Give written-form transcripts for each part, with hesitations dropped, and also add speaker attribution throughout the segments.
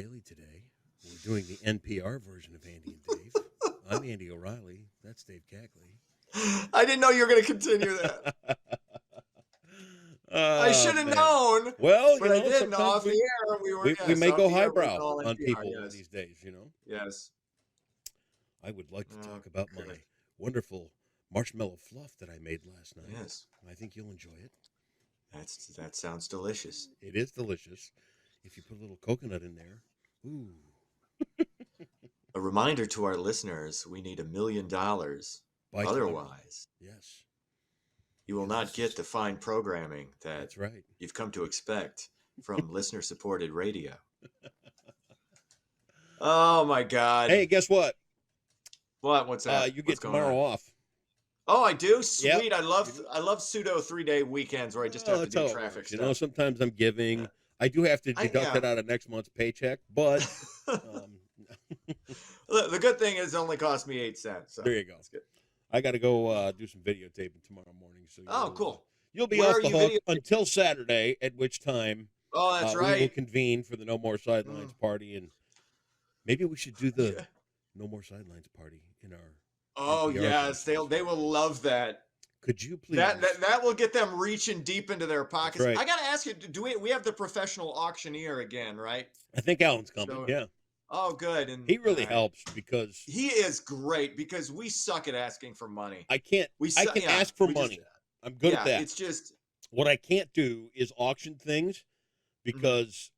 Speaker 1: Daily today. We're doing the NPR version of Andy and Dave. I'm Andy O'Reilly. That's Dave Cackley.
Speaker 2: I didn't know you were going to continue that. I should have known.
Speaker 1: Well,
Speaker 2: but I didn't. Off the air,
Speaker 1: we may go highbrow on people these days, you know.
Speaker 2: Yes.
Speaker 1: I would like to talk about my wonderful marshmallow fluff that I made last night.
Speaker 2: Yes.
Speaker 1: I think you'll enjoy it.
Speaker 2: That sounds delicious.
Speaker 1: It is delicious. If you put a little coconut in there, ooh.
Speaker 2: A reminder to our listeners: we need $1 million. Otherwise,
Speaker 1: yes,
Speaker 2: you will not get the fine programming
Speaker 1: that's right.
Speaker 2: You've come to expect from listener-supported radio. Oh my God!
Speaker 1: Hey, guess what?
Speaker 2: What? What's that?
Speaker 1: You get tomorrow off.
Speaker 2: Oh, I do. Sweet.
Speaker 1: Yep.
Speaker 2: I love pseudo 3-day weekends where I just have to do traffic stuff.
Speaker 1: You know, sometimes I'm giving. Yeah. I do have to deduct it out of next month's paycheck, but
Speaker 2: the good thing is it only cost me 8 cents. So
Speaker 1: there you go.
Speaker 2: That's good.
Speaker 1: I got to go do some videotaping tomorrow morning. So
Speaker 2: cool.
Speaker 1: You'll be off the hook until Saturday, at which time
Speaker 2: that's right.
Speaker 1: We will convene for the No More Sidelines party, and maybe we should do the No More Sidelines party in our.
Speaker 2: Oh NPR yes, they will love that.
Speaker 1: Could you please?
Speaker 2: That will get them reaching deep into their pockets.
Speaker 1: Right.
Speaker 2: I got to ask you, do we have the professional auctioneer again, right?
Speaker 1: I think Alan's coming. Yeah.
Speaker 2: Oh, good. And
Speaker 1: he really helps because
Speaker 2: he is great because we suck at asking for money.
Speaker 1: I can ask for money. I'm good at that.
Speaker 2: It's just
Speaker 1: what I can't do is auction things because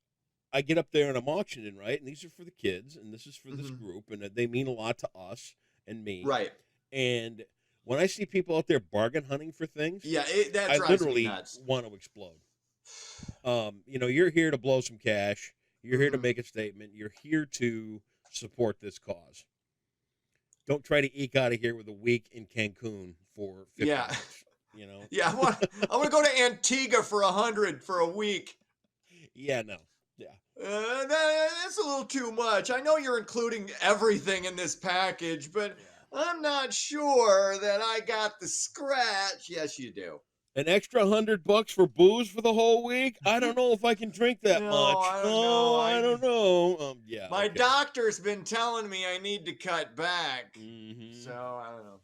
Speaker 1: I get up there and I'm auctioning, right? And these are for the kids and this is for this group and they mean a lot to us and me.
Speaker 2: Right.
Speaker 1: And when I see people out there bargain hunting for things,
Speaker 2: that
Speaker 1: I
Speaker 2: drives
Speaker 1: literally
Speaker 2: me nuts.
Speaker 1: Want to explode. You know, you're here to blow some cash. You're here to make a statement. You're here to support this cause. Don't try to eke out of here with a week in Cancun for $50. You know.
Speaker 2: Yeah, I want to go to Antigua for $100 for a week.
Speaker 1: Yeah, no. Yeah.
Speaker 2: That's a little too much. I know you're including everything in this package, but I'm not sure that I got the scratch. Yes, you do.
Speaker 1: An extra $100 for booze for the whole week? I don't know if I can drink that much. I don't know.
Speaker 2: My doctor's been telling me I need to cut back. So I don't know.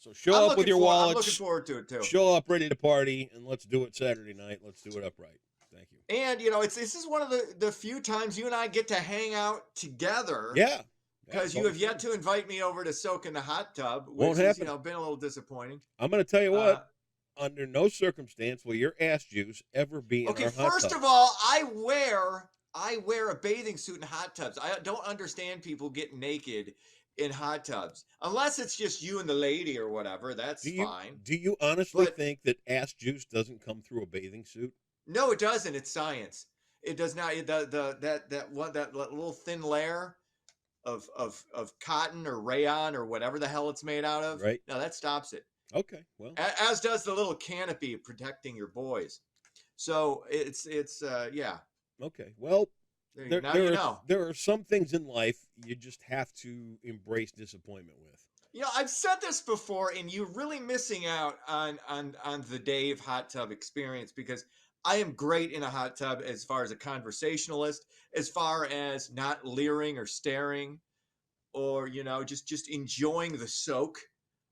Speaker 1: So show up with your wallets.
Speaker 2: I'm looking forward to it too.
Speaker 1: Show up ready to party, and let's do it Saturday night. Let's do it upright. Thank you.
Speaker 2: And you know, this is one of the few times you and I get to hang out together.
Speaker 1: Yeah.
Speaker 2: Because you have yet to invite me over to soak in the hot tub, which
Speaker 1: won't happen.
Speaker 2: has been a little disappointing.
Speaker 1: I'm going to tell you what. Under no circumstance will your ass juice ever be in our hot tub.
Speaker 2: First of all, I wear a bathing suit in hot tubs. I don't understand people getting naked in hot tubs. Unless it's just you and the lady or whatever. That's fine.
Speaker 1: Do you honestly think that ass juice doesn't come through a bathing suit?
Speaker 2: No, it doesn't. It's science. It does not. That little thin layer of cotton or rayon or whatever the hell it's made out of.
Speaker 1: Right.
Speaker 2: No, that stops it.
Speaker 1: Okay, well,
Speaker 2: as does the little canopy protecting your boys. So it's
Speaker 1: Okay, well, there are some things in life you just have to embrace disappointment with.
Speaker 2: You know, I've said this before, and you're really missing out on the Dave hot tub experience because I am great in a hot tub as far as a conversationalist, as far as not leering or staring, or just enjoying the soak.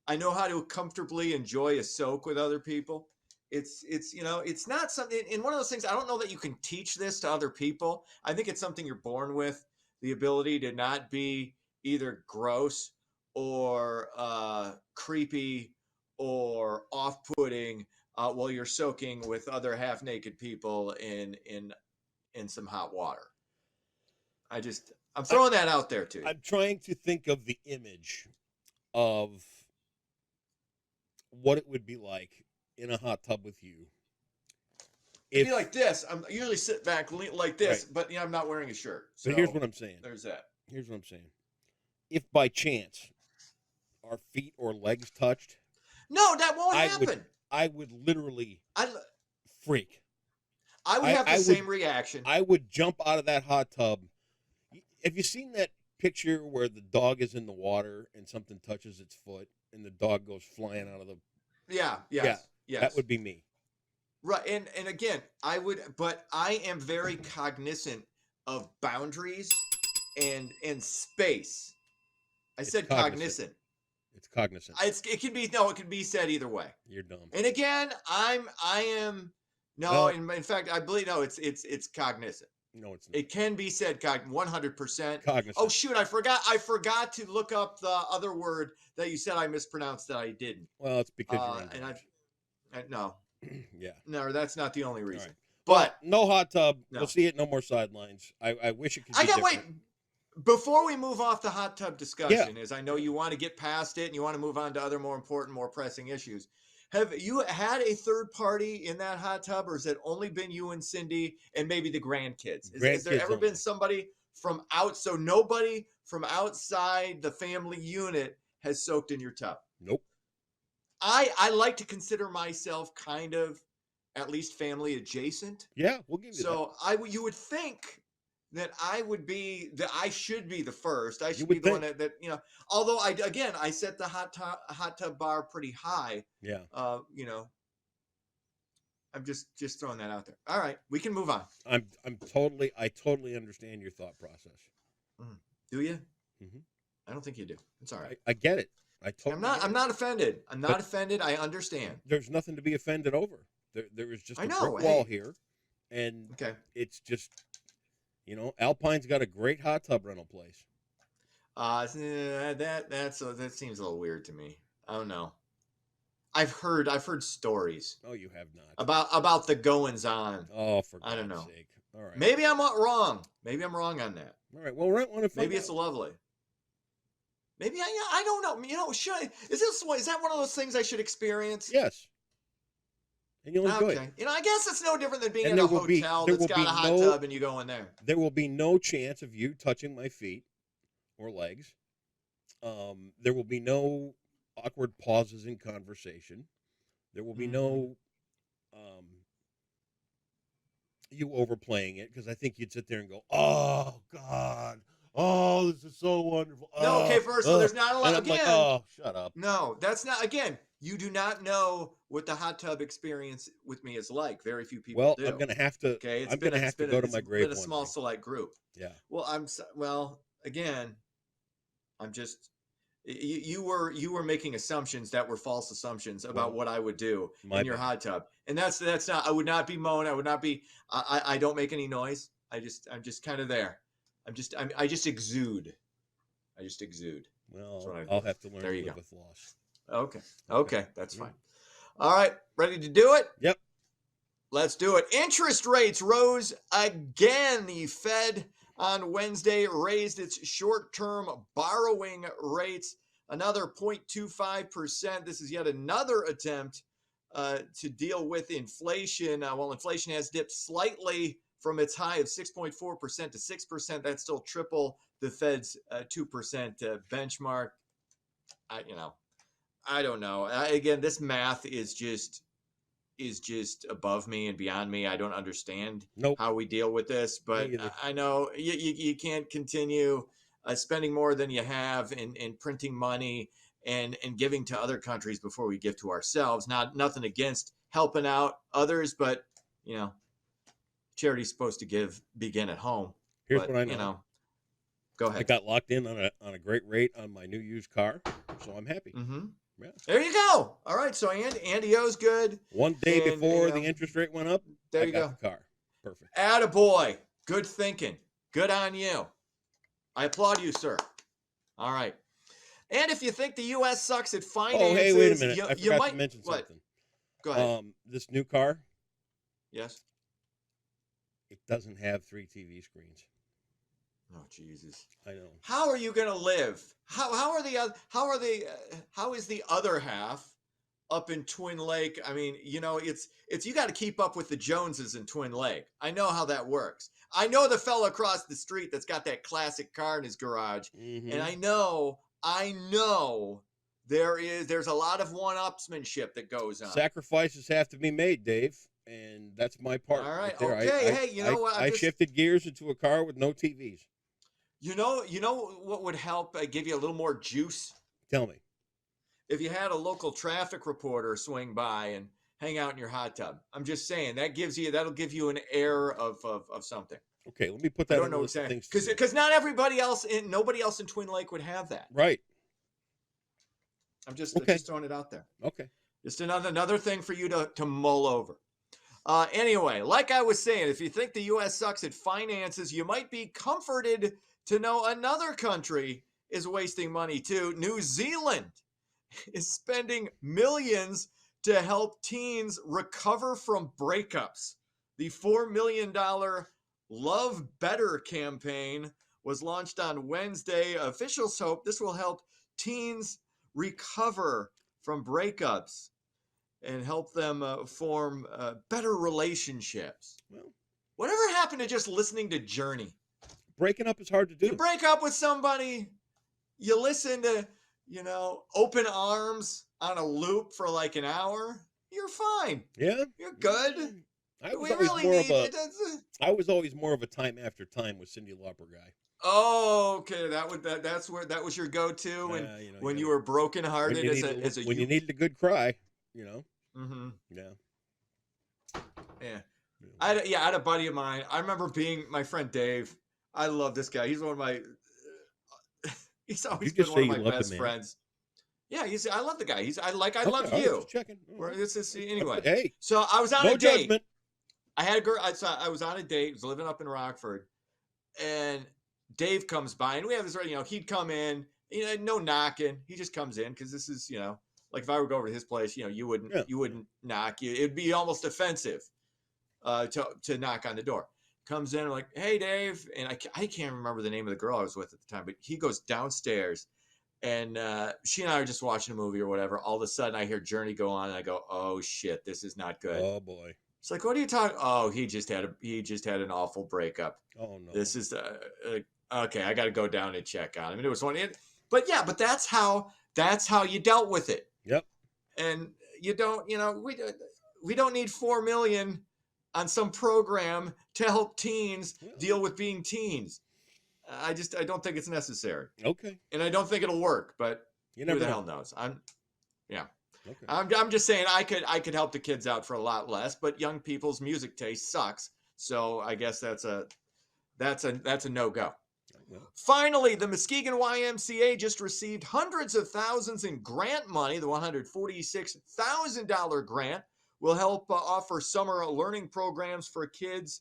Speaker 2: I know how to comfortably enjoy a soak with other people. It's not something in one of those things. I don't know that you can teach this to other people. I think it's something you're born with, the ability to not be either gross or creepy or off-putting while you're soaking with other half-naked people in some hot water. I'm throwing that out there too.
Speaker 1: I'm trying to think of the image of what it would be like in a hot tub with you.
Speaker 2: It'd be like this. I usually sit back like this, right. But I'm not wearing a shirt. So
Speaker 1: but here's what I'm saying.
Speaker 2: There's that.
Speaker 1: Here's what I'm saying. If by chance our feet or legs touched,
Speaker 2: no, that won't happen.
Speaker 1: I would literally freak.
Speaker 2: I would have the same reaction.
Speaker 1: I would jump out of that hot tub. Have you seen that picture where the dog is in the water and something touches its foot and the dog goes flying out of the...
Speaker 2: Yes.
Speaker 1: That would be me.
Speaker 2: Right. And again, but I am very cognizant of boundaries and space. I
Speaker 1: It's
Speaker 2: said
Speaker 1: cognizant.
Speaker 2: cognizant.
Speaker 1: It's cognizant.
Speaker 2: It can be no, it can be said either way.
Speaker 1: You're dumb.
Speaker 2: And again, I am no.
Speaker 1: Well-
Speaker 2: in fact, I believe no. It's cognizant.
Speaker 1: No, it's not.
Speaker 2: It can be said 100%.
Speaker 1: Cognizant.
Speaker 2: Oh shoot, I forgot to look up the other word that you said I mispronounced that I didn't.
Speaker 1: Well, it's because you're
Speaker 2: And
Speaker 1: English.
Speaker 2: no,
Speaker 1: Yeah.
Speaker 2: no, that's not the only reason.
Speaker 1: right.
Speaker 2: But
Speaker 1: No hot tub.
Speaker 2: No.
Speaker 1: We'll see it. No more sidelines. I wish it could be
Speaker 2: I got
Speaker 1: different.
Speaker 2: wait. Before we move off the hot tub discussion, as I know you want to get past it and you want to move on to other more important, more pressing issues. Have you had a third party in that hot tub, or has it only been you and Cindy and maybe the grandkids? Has there
Speaker 1: Grandkids
Speaker 2: ever been
Speaker 1: only.
Speaker 2: somebody from out? So nobody from outside the family unit has soaked in your tub.
Speaker 1: Nope.
Speaker 2: I like to consider myself kind of at least family adjacent.
Speaker 1: Yeah, we'll give you that.
Speaker 2: So you would think that I should be the first. I should
Speaker 1: would
Speaker 2: be the one
Speaker 1: think.
Speaker 2: that Although I set the hot tub bar pretty high.
Speaker 1: Yeah.
Speaker 2: I'm just throwing that out there. All right, we can move on.
Speaker 1: I totally understand your thought process.
Speaker 2: Do you?
Speaker 1: Mhm.
Speaker 2: I don't think you do. It's all right.
Speaker 1: I get it.
Speaker 2: I'm not offended. I'm not offended. I understand.
Speaker 1: There's nothing to be offended over. There is just
Speaker 2: I
Speaker 1: a
Speaker 2: know,
Speaker 1: brick wall
Speaker 2: hey.
Speaker 1: here, and
Speaker 2: Okay.
Speaker 1: it's just, Alpine's got a great hot tub rental place.
Speaker 2: That seems a little weird to me. I don't know. I've heard stories
Speaker 1: Oh, you have not.
Speaker 2: about the goings on.
Speaker 1: Oh, for
Speaker 2: I don't
Speaker 1: God's
Speaker 2: know.
Speaker 1: sake! All right.
Speaker 2: Maybe I'm not wrong. Maybe I'm wrong on that.
Speaker 1: All right. Well, rent one and find
Speaker 2: Maybe it's
Speaker 1: out.
Speaker 2: lovely. Maybe I don't know. Is that one of those things I should experience?
Speaker 1: Yes. And you'll enjoy
Speaker 2: Okay.
Speaker 1: it.
Speaker 2: I guess it's no different than being
Speaker 1: And
Speaker 2: in a
Speaker 1: there will be-
Speaker 2: hotel
Speaker 1: there
Speaker 2: that's
Speaker 1: will
Speaker 2: got
Speaker 1: be
Speaker 2: a hot
Speaker 1: no-
Speaker 2: tub and you go in there.
Speaker 1: There will be no chance of you touching my feet or legs. There will be no awkward pauses in conversation. There will be no you overplaying it, because I think you'd sit there and go, "Oh God, oh this is so wonderful."
Speaker 2: No, okay, first of all, there's not a lot.
Speaker 1: And I'm like,
Speaker 2: Again,
Speaker 1: "Oh, shut up."
Speaker 2: no, that's not. Again, you do not know what the hot tub experience with me is like. Very few people
Speaker 1: Well,
Speaker 2: do.
Speaker 1: I'm gonna have to.
Speaker 2: Okay,
Speaker 1: I'm gonna have to go to my grave
Speaker 2: It's been a
Speaker 1: one
Speaker 2: small
Speaker 1: day.
Speaker 2: select group.
Speaker 1: Yeah.
Speaker 2: Well, again, I'm just you were making assumptions that were false assumptions about
Speaker 1: Well,
Speaker 2: what I would do
Speaker 1: my
Speaker 2: in your
Speaker 1: bad.
Speaker 2: hot tub, and that's not. I would not be moan. I would not be. I don't make any noise. I'm just kind of there. I just exude. I just exude.
Speaker 1: Well,
Speaker 2: what I
Speaker 1: I'll
Speaker 2: do.
Speaker 1: have to learn
Speaker 2: There
Speaker 1: to
Speaker 2: you
Speaker 1: live
Speaker 2: go.
Speaker 1: with loss.
Speaker 2: Okay, that's
Speaker 1: Yeah.
Speaker 2: fine. All right, ready to do it?
Speaker 1: Yep.
Speaker 2: Let's do it. Interest rates rose again. The Fed on Wednesday raised its short-term borrowing rates another 0.25%. This is yet another attempt to deal with inflation. While inflation has dipped slightly from its high of 6.4% to 6%, that's still triple the Fed's 2% benchmark. I don't know. Again, this math is just above me and beyond me. I don't understand
Speaker 1: Nope.
Speaker 2: how we deal with this, but
Speaker 1: Me either.
Speaker 2: I know you can't continue spending more than you have and printing money and giving to other countries before we give to ourselves. Nothing against helping out others, but charity's supposed to begin at home.
Speaker 1: Here's
Speaker 2: But,
Speaker 1: what I know.
Speaker 2: Go
Speaker 1: I
Speaker 2: ahead.
Speaker 1: got locked in on a great rate on my new used car, so I'm happy.
Speaker 2: Mm-hmm.
Speaker 1: Yeah.
Speaker 2: There you go. All right, so Andy O's good.
Speaker 1: One day
Speaker 2: And,
Speaker 1: before the interest rate went up,
Speaker 2: There
Speaker 1: I
Speaker 2: you
Speaker 1: got
Speaker 2: go.
Speaker 1: the car. Perfect.
Speaker 2: Attaboy. Good thinking. Good on you. I applaud you, sir. All right. And if you think the U.S. sucks at finances,
Speaker 1: Oh, hey, wait a minute. I
Speaker 2: you
Speaker 1: forgot
Speaker 2: might
Speaker 1: to mention
Speaker 2: what?
Speaker 1: something.
Speaker 2: Go ahead.
Speaker 1: This new car,
Speaker 2: Yes.
Speaker 1: it doesn't have 3 TV screens.
Speaker 2: Oh Jesus.
Speaker 1: I know.
Speaker 2: How are you going to live? How is the other half up in Twin Lake? I mean, it's you got to keep up with the Joneses in Twin Lake. I know how that works. I know the fella across the street that's got that classic car in his garage,
Speaker 1: Mhm.
Speaker 2: and I know there's a lot of one-upsmanship that goes on.
Speaker 1: Sacrifices have to be made, Dave, and that's my part.
Speaker 2: All right.
Speaker 1: there.
Speaker 2: Okay. Hey, you know what?
Speaker 1: I shifted gears into a car with no TVs.
Speaker 2: You know what would help give you a little more juice?
Speaker 1: Tell me.
Speaker 2: If you had a local traffic reporter swing by and hang out in your hot tub. I'm just saying that'll give you an air of something.
Speaker 1: Okay, let me put
Speaker 2: I
Speaker 1: that
Speaker 2: don't
Speaker 1: on the
Speaker 2: know
Speaker 1: list of
Speaker 2: exactly
Speaker 1: things to do.
Speaker 2: because not everybody else nobody else in Twin Lake would have that.
Speaker 1: Right.
Speaker 2: I'm just
Speaker 1: Okay.
Speaker 2: just throwing it out there.
Speaker 1: Okay.
Speaker 2: Just another thing for you to mull over. Anyway, like I was saying, if you think the U.S. sucks at finances, you might be comforted to know another country is wasting money too. New Zealand is spending millions to help teens recover from breakups. The $4 million Love Better campaign was launched on Wednesday. Officials hope this will help teens recover from breakups and help them form better relationships.
Speaker 1: Well,
Speaker 2: Whatever happened to just listening to Journey?
Speaker 1: breaking up is hard to do.
Speaker 2: You break up with somebody, you listen to, Open Arms on a loop for like an hour, you're fine.
Speaker 1: Yeah.
Speaker 2: You're good.
Speaker 1: I was
Speaker 2: We
Speaker 1: always
Speaker 2: really
Speaker 1: more
Speaker 2: need
Speaker 1: of
Speaker 2: it.
Speaker 1: I was always more of a Time After Time with Cyndi Lauper guy.
Speaker 2: Oh, okay. That's where that was your go-to when you were brokenhearted as a
Speaker 1: when you
Speaker 2: youth.
Speaker 1: needed a good cry,
Speaker 2: Mm-hmm.
Speaker 1: Yeah.
Speaker 2: Yeah. I had a buddy of mine. I remember being my friend Dave. I love this guy. He's one of my. He's always been one of my best friends. Yeah, I love the guy. I
Speaker 1: Okay,
Speaker 2: love
Speaker 1: I was
Speaker 2: you.
Speaker 1: just checking.
Speaker 2: Anyway.
Speaker 1: Hey,
Speaker 2: So I was on
Speaker 1: no
Speaker 2: a date.
Speaker 1: judgment.
Speaker 2: I had a girl. I was on a date. Was living up in Rockford, and Dave comes by, and we have this. He'd come in. No knocking. He just comes in because this is like if I were to go over to his place, you wouldn't knock. It'd be almost offensive to knock on the door. Comes in like, hey Dave, and I can't remember the name of the girl I was with at the time, but he goes downstairs, and she and I are just watching a movie or whatever. All of a sudden, I hear Journey go on, and I go, oh shit, this is not good.
Speaker 1: Oh boy.
Speaker 2: It's like, what are you talking? Oh, he just had an awful breakup.
Speaker 1: Oh no.
Speaker 2: This is okay. I got to go down and check on him. And it was one, but that's how you dealt with it.
Speaker 1: Yep.
Speaker 2: And you don't, we don't need 4 million on some program to help teens deal with being teens. I don't think it's necessary.
Speaker 1: Okay.
Speaker 2: And I don't think it'll work, but
Speaker 1: who
Speaker 2: the hell knows?
Speaker 1: Okay.
Speaker 2: I'm just saying I could help the kids out for a lot less, but young people's music taste sucks. So I guess that's a no-go.
Speaker 1: Well.
Speaker 2: Finally, the Muskegon YMCA just received hundreds of thousands in grant money. The $146,000 grant will help offer summer learning programs for kids.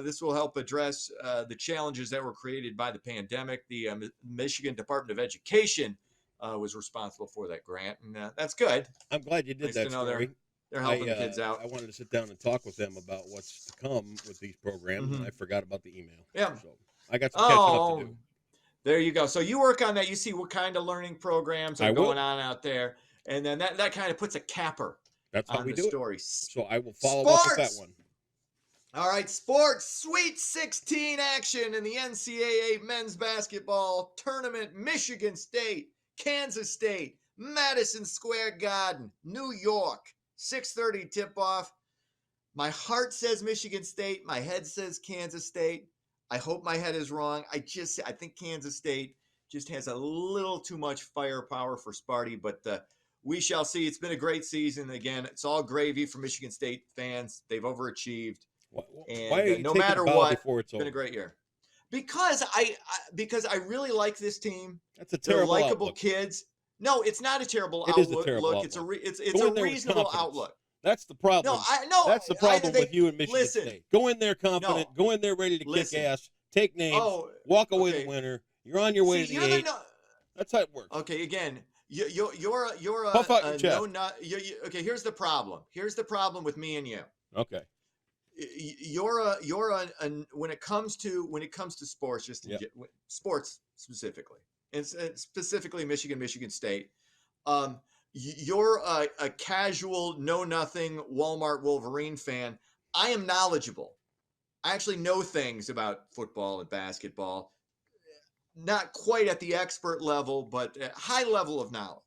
Speaker 2: This will help address the challenges that were created by the pandemic. The Michigan Department of Education was responsible for that grant, and that's good.
Speaker 1: I'm glad you did
Speaker 2: Nice
Speaker 1: that
Speaker 2: to know
Speaker 1: story.
Speaker 2: They're helping kids out.
Speaker 1: I wanted to sit down and talk with them about what's to come with these programs, and I forgot about the email.
Speaker 2: Yeah.
Speaker 1: So I got some catching up to do.
Speaker 2: There you go. So you work on that. You see what kind of learning programs are going on out there, and then that kind of puts a capper
Speaker 1: That's how
Speaker 2: on
Speaker 1: we
Speaker 2: the
Speaker 1: do
Speaker 2: story.
Speaker 1: So I will follow up with that one.
Speaker 2: All right, sports. Sweet 16 action in the NCAA men's basketball tournament. Michigan State, Kansas State, Madison Square Garden, New York. 6:30 tip-off. My heart says Michigan State. My head says Kansas State. I hope my head is wrong. I think Kansas State just has a little too much firepower for Sparty, but we shall see. It's been a great season. Again, it's all gravy for Michigan State fans. They've overachieved.
Speaker 1: Why are you
Speaker 2: no
Speaker 1: taking
Speaker 2: matter
Speaker 1: a bow
Speaker 2: what,
Speaker 1: before it's
Speaker 2: been
Speaker 1: over?
Speaker 2: a great year. Because I really like this team.
Speaker 1: That's a terrible
Speaker 2: They're likable
Speaker 1: outlook.
Speaker 2: kids. No, it's not a terrible
Speaker 1: It
Speaker 2: outlook.
Speaker 1: is a terrible
Speaker 2: It's
Speaker 1: outlook.
Speaker 2: it's
Speaker 1: Go
Speaker 2: a
Speaker 1: in there with
Speaker 2: reasonable
Speaker 1: confidence.
Speaker 2: outlook.
Speaker 1: That's the problem. That's the problem with you and Michigan State. Go in there confident.
Speaker 2: No.
Speaker 1: Go in there ready to kick ass. Take names.
Speaker 2: Oh,
Speaker 1: walk away
Speaker 2: okay.
Speaker 1: the winner. You're on your way to the 8. That's how it works.
Speaker 2: Okay, again, you're a
Speaker 1: Puff out your chest.
Speaker 2: Okay, here's the problem. Here's the problem with me and you.
Speaker 1: Okay.
Speaker 2: When it comes to sports, sports specifically, and specifically Michigan State, you're a casual know nothing Walmart Wolverine fan. I am knowledgeable. I actually know things about football and basketball, not quite at the expert level, but a high level of knowledge.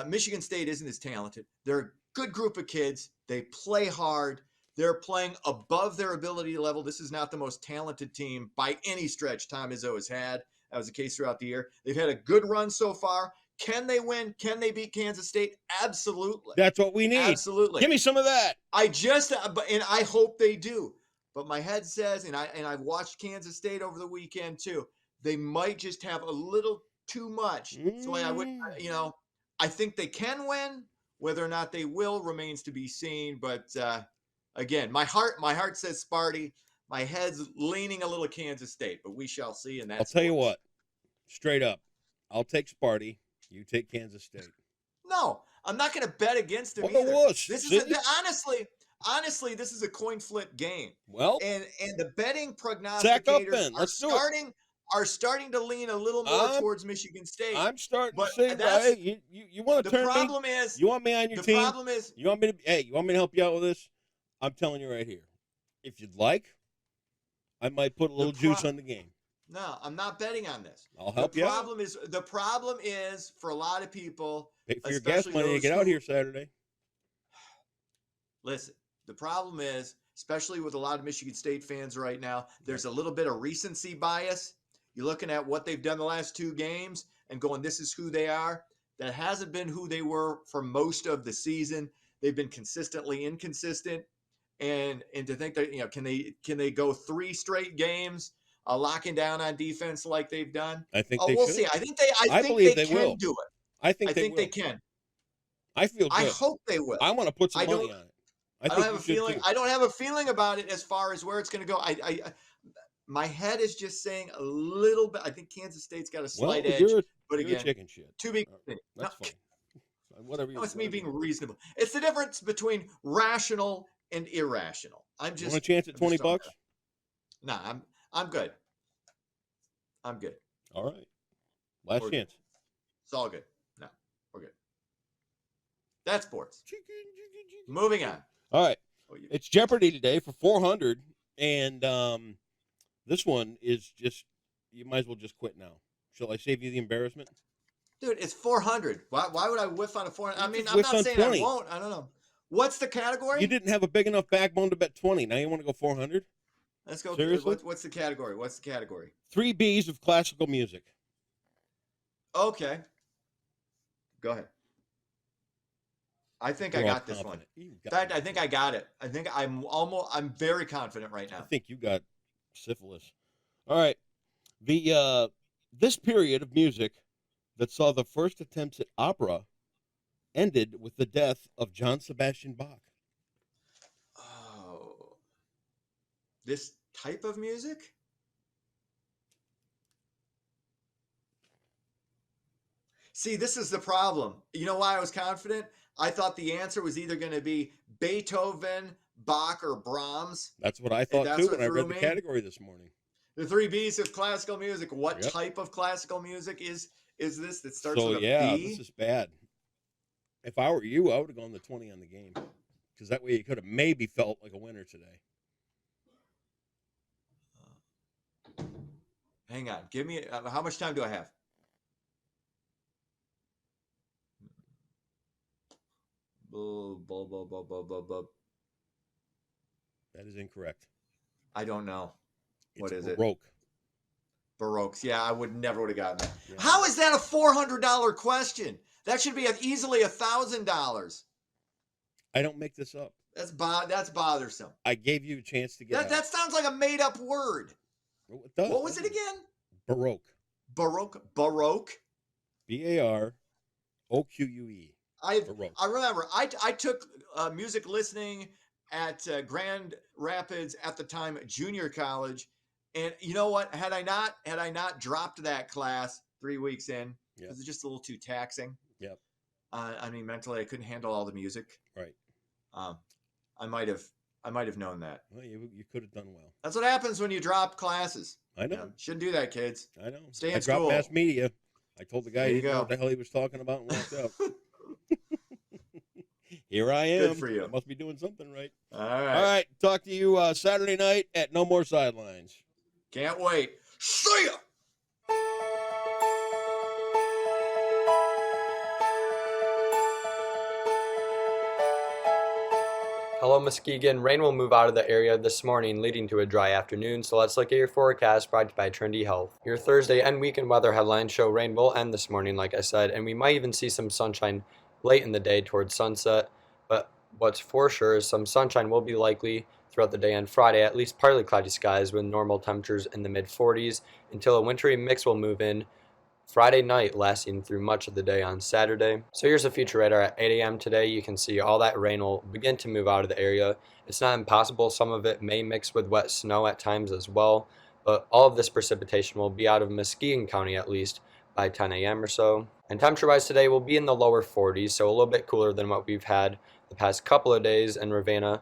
Speaker 2: Michigan State isn't as talented. They're a good group of kids. They play hard. They're playing above their ability level. This is not the most talented team by any stretch Tom Izzo has had. That was the case throughout the year. They've had a good run so far. Can they win? Can they beat Kansas State? Absolutely.
Speaker 1: That's what we need.
Speaker 2: Absolutely.
Speaker 1: Give me some of that.
Speaker 2: And I hope they do. but my head says, and I've watched Kansas State over the weekend too. They might just have a little too much. So I would, I think they can win. Whether or not they will remains to be seen. But again, my heart says Sparty. My head's leaning a little Kansas State, but we shall see. And that's
Speaker 1: I'll tell you what, straight up, I'll take Sparty. You take Kansas State.
Speaker 2: No, I'm not going to bet against him
Speaker 1: What
Speaker 2: either.
Speaker 1: a wuss.
Speaker 2: This
Speaker 1: See?
Speaker 2: is honestly, this is a coin flip game.
Speaker 1: Well,
Speaker 2: and the betting
Speaker 1: sack up
Speaker 2: prognosticators
Speaker 1: then. Let's do it.
Speaker 2: are starting to lean a little more towards Michigan State.
Speaker 1: I'm starting
Speaker 2: But
Speaker 1: to say,
Speaker 2: that's-
Speaker 1: hey, you want to turn me?
Speaker 2: The problem is,
Speaker 1: You want me on your team?
Speaker 2: the problem is,
Speaker 1: You want me to? You want me to help you out with this? I'm telling you right here. If you'd like, I might put a little juice on the game.
Speaker 2: no, I'm not betting on this.
Speaker 1: I'll help you out.
Speaker 2: The problem is for a lot of people,
Speaker 1: Pay for your gas
Speaker 2: especially
Speaker 1: money to
Speaker 2: those
Speaker 1: get out
Speaker 2: who-
Speaker 1: here Saturday.
Speaker 2: listen, the problem is, especially with a lot of Michigan State fans right now, there's a little bit of recency bias. You're looking at what they've done the last two games and going, this is who they are. That hasn't been who they were for most of the season. They've been consistently inconsistent. And to think that, can they go 3 straight games locking down on defense like they've done?
Speaker 1: I think
Speaker 2: we'll
Speaker 1: should.
Speaker 2: see. I think they can
Speaker 1: will.
Speaker 2: do it.
Speaker 1: I think
Speaker 2: they can.
Speaker 1: I feel good.
Speaker 2: I hope they will.
Speaker 1: I want to put some money on it.
Speaker 2: I don't have a feeling. I don't have a feeling about it as far as where it's going to go. My head is just saying a little bit. I think Kansas State's got a slight edge. But
Speaker 1: you're
Speaker 2: again,
Speaker 1: chicken shit.
Speaker 2: to be
Speaker 1: That's fine. Whatever.
Speaker 2: No, it's me being reasonable. It's the difference between rational and irrational. I'm just.
Speaker 1: Want a chance at $20?
Speaker 2: Nah, I'm good. I'm good.
Speaker 1: All right. Last chance.
Speaker 2: It's all good. No, we're good. That's sports. Moving on.
Speaker 1: All right. It's Jeopardy today for 400, and this one is just, you might as well just quit now. Shall I save you the embarrassment?
Speaker 2: Dude, it's 400. Why would I whiff on a 400? I mean, I'm
Speaker 1: Whiff
Speaker 2: not
Speaker 1: on
Speaker 2: saying
Speaker 1: 20.
Speaker 2: I won't. I don't know. What's the category?
Speaker 1: You didn't have a big enough backbone to bet 20. Now you want to go 400?
Speaker 2: Let's go.
Speaker 1: Seriously?
Speaker 2: What's the category?
Speaker 1: 3 B's of classical music.
Speaker 2: Okay. Go ahead. I think I got this one. In fact, I think I got it. I think I'm very confident right now.
Speaker 1: I think you got syphilis. All right. This period of music that saw the first attempts at opera ended with the death of John Sebastian Bach.
Speaker 2: Oh. This type of music? See, this is the problem. You know why I was confident? I thought the answer was either going to be Beethoven, Bach, or Brahms.
Speaker 1: That's what I thought too when I read the category this morning.
Speaker 2: The 3 B's of classical music. What type of classical music is this that starts with a B?
Speaker 1: So, this is bad. If I were you, I would have gone the 20 on the game. Because that way you could have maybe felt like a winner today.
Speaker 2: Hang on. Give me, how much time do I have?
Speaker 1: That is incorrect.
Speaker 2: I don't know. What is
Speaker 1: Baroque.
Speaker 2: it? Baroques. Yeah, I never would have gotten that.
Speaker 1: Yeah.
Speaker 2: How is that a $400 question? That should be easily $1,000.
Speaker 1: I don't make this up.
Speaker 2: That's bothersome.
Speaker 1: I gave you a chance to get out.
Speaker 2: That sounds like a made-up word.
Speaker 1: It does.
Speaker 2: What was it again?
Speaker 1: Baroque.
Speaker 2: Baroque.
Speaker 1: Baroque.
Speaker 2: I remember. I took music listening at Grand Rapids at the time, junior college, and you know what? Had I not dropped that class 3 weeks in, it was just a little too taxing.
Speaker 1: Yep.
Speaker 2: I mean, mentally, I couldn't handle all the music.
Speaker 1: Right.
Speaker 2: I might have known that.
Speaker 1: Well, you could have done well.
Speaker 2: That's what happens when you drop classes.
Speaker 1: I know.
Speaker 2: Shouldn't do that, kids.
Speaker 1: I know.
Speaker 2: Stay in
Speaker 1: I dropped
Speaker 2: school.
Speaker 1: mass media. I told the guy he didn't know
Speaker 2: go.
Speaker 1: what the hell he was talking about and walked out. Here I am.
Speaker 2: Good for you.
Speaker 1: I must be doing something right.
Speaker 2: All right.
Speaker 1: All right. Talk to you Saturday night at No More Sidelines.
Speaker 2: Can't wait. See ya.
Speaker 3: Hello, Muskegon. Rain will move out of the area this morning, leading to a dry afternoon, so let's look at your forecast brought to you by Trendy Health. Your Thursday and weekend weather headlines show rain will end this morning, like I said, and we might even see some sunshine late in the day towards sunset, but what's for sure is some sunshine will be likely throughout the day on Friday, at least partly cloudy skies with normal temperatures in the mid 40s until a wintry mix will move in Friday night, lasting through much of the day on Saturday. So here's a future radar at 8 a.m. today. You can see all that rain will begin to move out of the area. It's not impossible. Some of it may mix with wet snow at times as well, but all of this precipitation will be out of Muskegon County at least by 10 a.m. or so. And temperature-wise today will be in the lower 40s, so a little bit cooler than what we've had the past couple of days, and Ravenna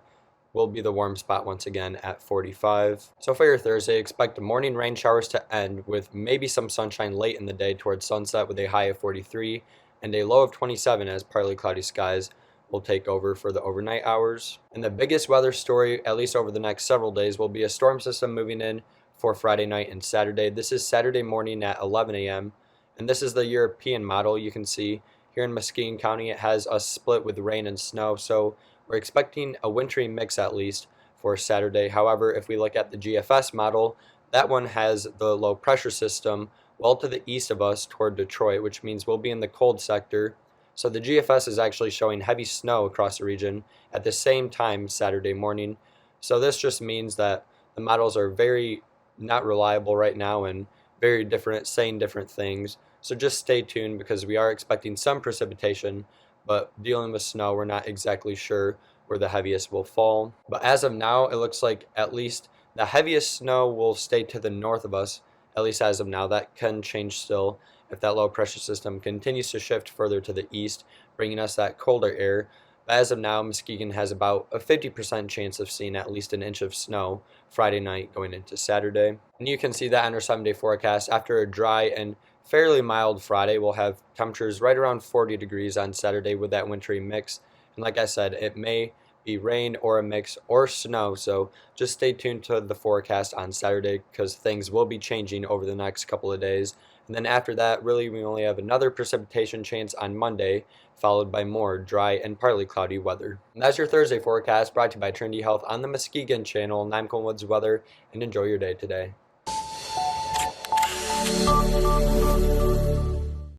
Speaker 3: will be the warm spot once again at 45. So for your Thursday, expect morning rain showers to end with maybe some sunshine late in the day towards sunset with a high of 43 and a low of 27 as partly cloudy skies will take over for the overnight hours. And the biggest weather story, at least over the next several days, will be a storm system moving in for Friday night and Saturday. This is Saturday morning at 11 a.m. and this is the European model. You can see here in Muskegon County it has a split with rain and snow, so we're expecting a wintry mix at least for Saturday. However, if we look at the GFS model, that one has the low pressure system well to the east of us toward Detroit, which means we'll be in the cold sector. So the GFS is actually showing heavy snow across the region at the same time Saturday morning. So this just means that the models are very not reliable right now and very different, saying different things. So just stay tuned because we are expecting some precipitation, but dealing with snow, we're not exactly sure where the heaviest will fall. But as of now, it looks like at least the heaviest snow will stay to the north of us, at least as of now. That can change still if that low pressure system continues to shift further to the east, bringing us that colder air. But as of now, Muskegon has about a 50% chance of seeing at least an inch of snow Friday night going into Saturday. And you can see that on our 7-day forecast. After a dry and fairly mild Friday, we'll have temperatures right around 40 degrees on Saturday with that wintry mix. And like I said, it may be rain or a mix or snow, so just stay tuned to the forecast on Saturday because things will be changing over the next couple of days. And then after that, really, we only have another precipitation chance on Monday, followed by more dry and partly cloudy weather. And that's your Thursday forecast, brought to you by Trinity Health on the Muskegon channel. And I'm Colin Woods Weather, and enjoy your day today.